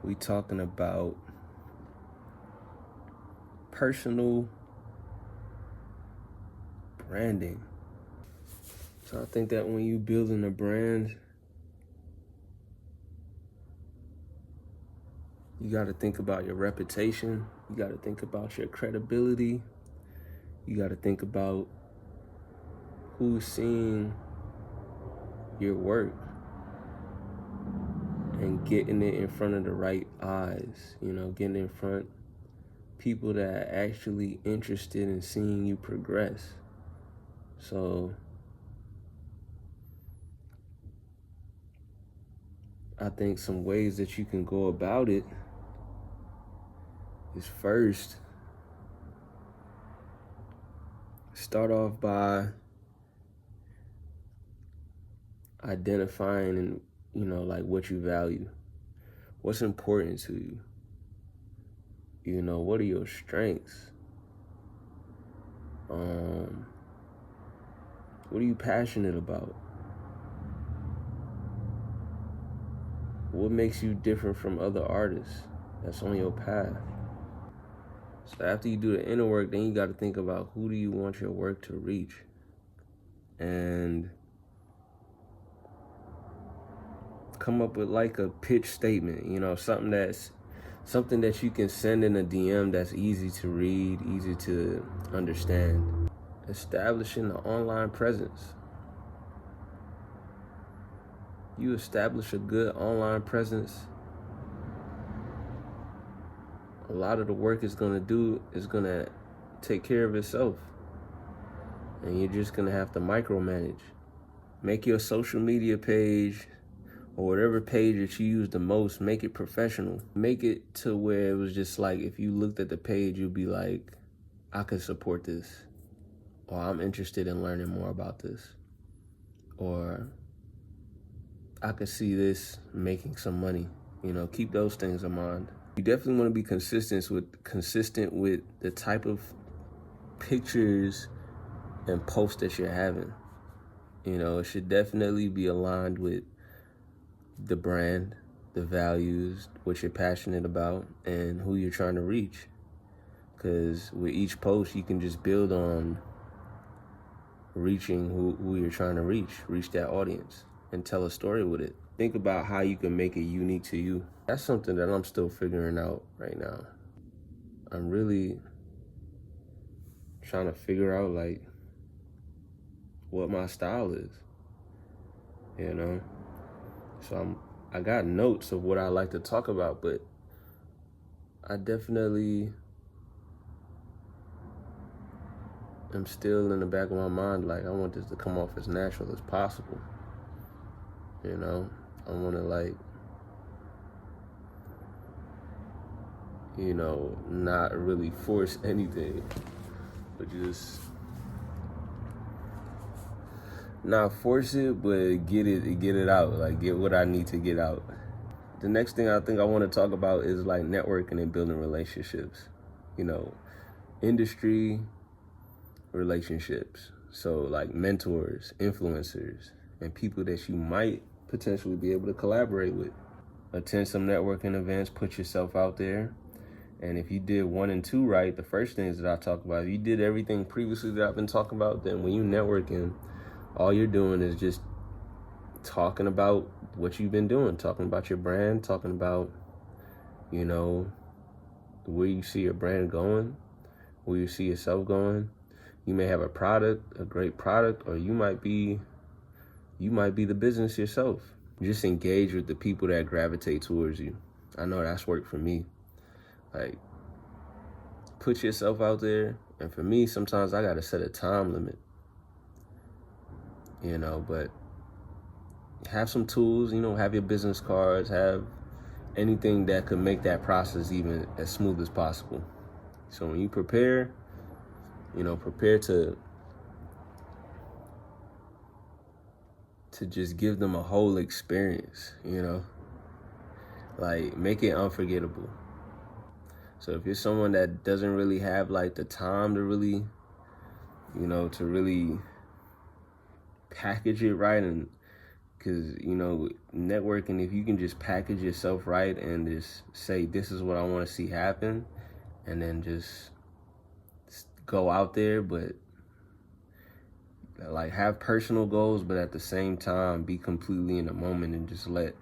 we talking about personal branding. So I think that when you building a brand, you got to think about your reputation. You got to think about your credibility. You got to think about who's seeing your work and getting it in front of the right eyes, getting in front people that are actually interested in seeing you progress. So I think some ways that you can go about it is, first, start off by identifying and like what you value, what's important to you. What are your strengths? What are you passionate about? What makes you different from other artists that's on your path? So after you do the inner work, then you got to think about who do you want your work to reach, and come up with like a pitch statement, something that you can send in a DM that's easy to read, easy to understand. Establishing an online presence. You establish a good online presence, a lot of the work is going to take care of itself. And you're just going to have to micromanage. Make your social media page or whatever page that you use the most, make it professional. Make it to where it was just like, if you looked at the page, you'd be like, I could support this. Or I'm interested in learning more about this. Or I could see this making some money. Keep those things in mind. You definitely want to be consistent with the type of pictures and posts that you're having. It should definitely be aligned with the brand, the values, what you're passionate about, and who you're trying to reach. Because with each post, you can just build on reaching who you're trying to reach that audience, and tell a story with it. Think about how you can make it unique to you. That's something that I'm still figuring out right now. I'm really trying to figure out like what my style is, So I got notes of what I like to talk about, but I definitely am still in the back of my mind like, I want this to come off as natural as possible. I want to not really force anything, but just not force it, but get it out, like get what I need to get out. The next thing I think I want to talk about is like networking and building relationships, industry relationships. So like mentors, influencers, and people that you might potentially be able to collaborate with. Attend some networking events, put yourself out there. And if you did 1 and 2 right, the first things that I talk about, if you did everything previously that I've been talking about, then when you networking, all you're doing is just talking about what you've been doing, talking about your brand, talking about, where you see your brand going, where you see yourself going. You may have a product, a great product, or you might be the business yourself. Just engage with the people that gravitate towards you. I know that's worked for me. Like, put yourself out there. And for me, sometimes I got to set a time limit, but have some tools, have your business cards, have anything that could make that process even as smooth as possible. So when you prepare, prepare to just give them a whole experience, like make it unforgettable. So if you're someone that doesn't really have like the time to really, to really package it right and Because, you know, networking, if you can just package yourself right and just say, this is what I want to see happen, and then just go out there, but like have personal goals, but at the same time be completely in the moment and just let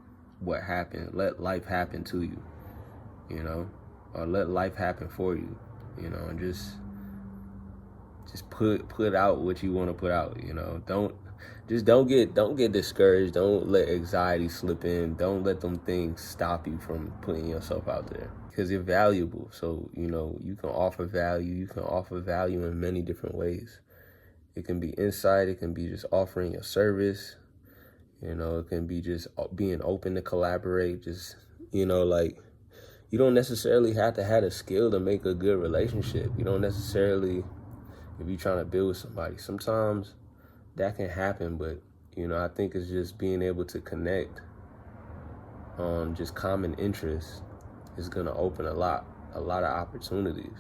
life happen to you, you know, or let life happen for you, you know, and just put out what you want to put out, you know. Don't get discouraged. Don't let anxiety slip in. Don't let them things stop you from putting yourself out there, because you're valuable. So, you know, you can offer value. You can offer value in many different ways. It can be insight. It can be just offering a service. You know, it can be just being open to collaborate. Just, you know, like, you don't necessarily have to have a skill to make a good relationship. You don't necessarily, if you're trying to build with somebody, sometimes that can happen, but, you know, I think it's just being able to connect on just common interests is going to open a lot of opportunities.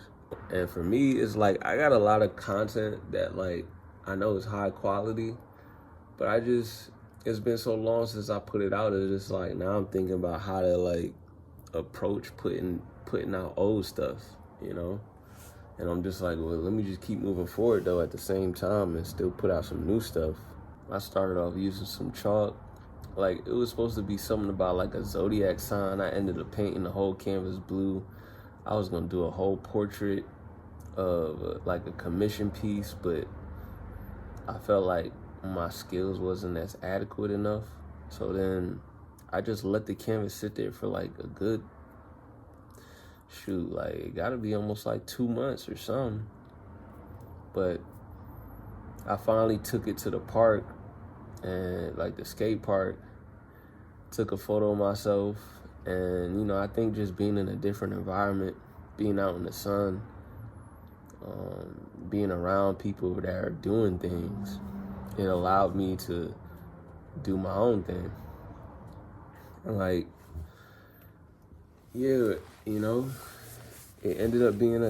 And for me, it's like I got a lot of content that, like, I know is high quality, but it's been so long since I put it out. It's just like, now I'm thinking about how to, like, approach putting out old stuff, you know? And I'm just like, well, let me just keep moving forward, though, at the same time, and still put out some new stuff. I started off using some chalk. Like, it was supposed to be something about, like, a zodiac sign. I ended up painting the whole canvas blue. I was going to do a whole portrait of, like, a commission piece, but I felt like my skills wasn't as adequate enough. So then I just let the canvas sit there for, like, a good, like, it gotta be almost like 2 months or something. But I finally took it to the park, and, like, the skate park, took a photo of myself. And, you know, I think just being in a different environment, being out in the sun, being around people that are doing things, it allowed me to do my own thing. And, like, yeah, you know, it ended up being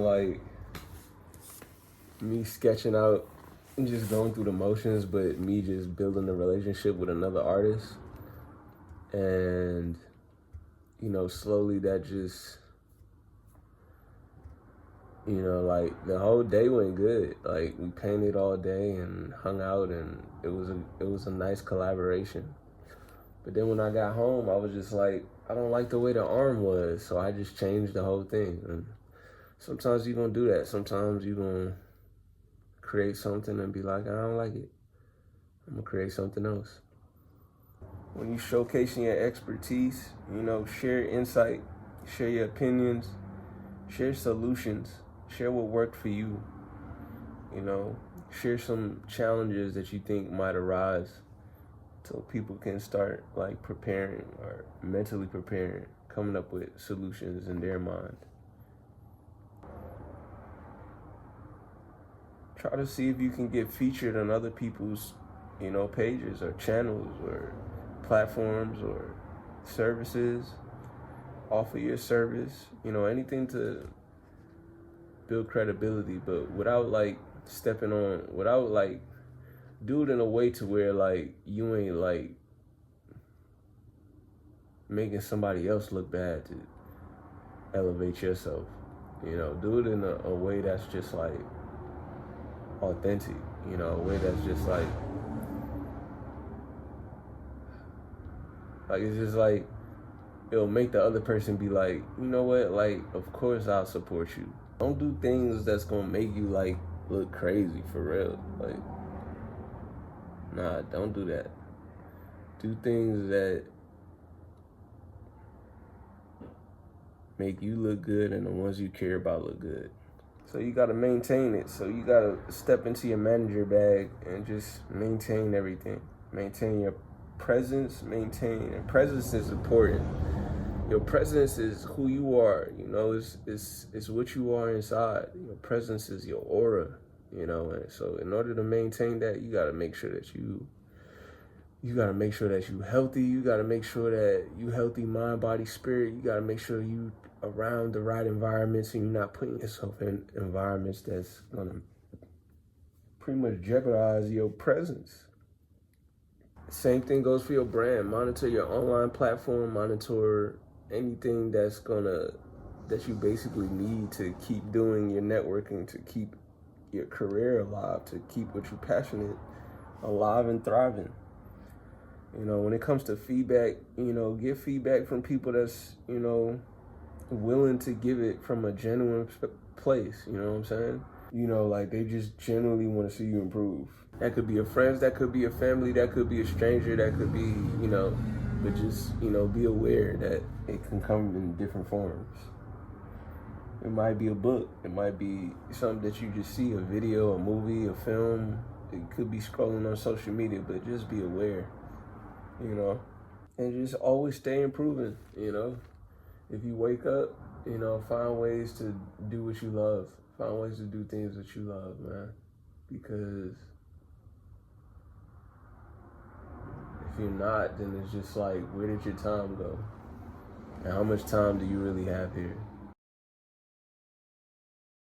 like me sketching out and just going through the motions, but me just building a relationship with another artist. And, you know, slowly that just, you know, like, the whole day went good. Like, we painted all day and hung out, and it was a nice collaboration. But then when I got home, I was just like, I don't like the way the arm was, so I just changed the whole thing. And sometimes you're going to do that. Sometimes you're going to create something and be like, I don't like it. I'm going to create something else. When you showcasing your expertise, you know, share insight, share your opinions, share solutions, share what worked for you, you know, share some challenges that you think might arise, so people can start, like, preparing or mentally preparing, coming up with solutions in their mind. Try to see if you can get featured on other people's, you know, pages or channels or platforms or services. Offer your service, you know, anything to build credibility, but without, like, do it in a way to where, like, you ain't, like, making somebody else look bad to elevate yourself. You know, do it in a way that's just, like, authentic, you know, a way that's just, like, it's just, like, it'll make the other person be like, you know what, like, of course I'll support you. Don't do things that's gonna make you, like, look crazy, for real. Like, nah, don't do that. Do things that make you look good and the ones you care about look good. So you gotta maintain it. So you gotta step into your manager bag and just maintain everything. Maintain your presence, and presence is important. Your presence is who you are, you know, it's what you are inside. Your presence is your aura, you know, and so in order to maintain that, you gotta make sure that you healthy. You gotta make sure that you healthy mind, body, spirit. You gotta make sure you around the right environments and you're not putting yourself in environments that's gonna pretty much jeopardize your presence. Same thing goes for your brand. Monitor your online platform, monitor anything that you basically need to keep doing your networking, to keep your career alive, to keep what you're passionate alive and thriving. When it comes to feedback, get feedback from people that's, willing to give it from a genuine place. You know what I'm saying? Like they just genuinely want to see you improve. That could be your friends, that could be your family, that could be a stranger, that could be, but just, be aware that it can come in different forms. It might be a book. It might be something that you just see, a video, a movie, a film. It could be scrolling on social media, but just be aware, and just always stay improving, If you wake up, find ways to do what you love. Find ways to do things that you love, man. Because if you're not, then it's just like, where did your time go? And how much time do you really have here?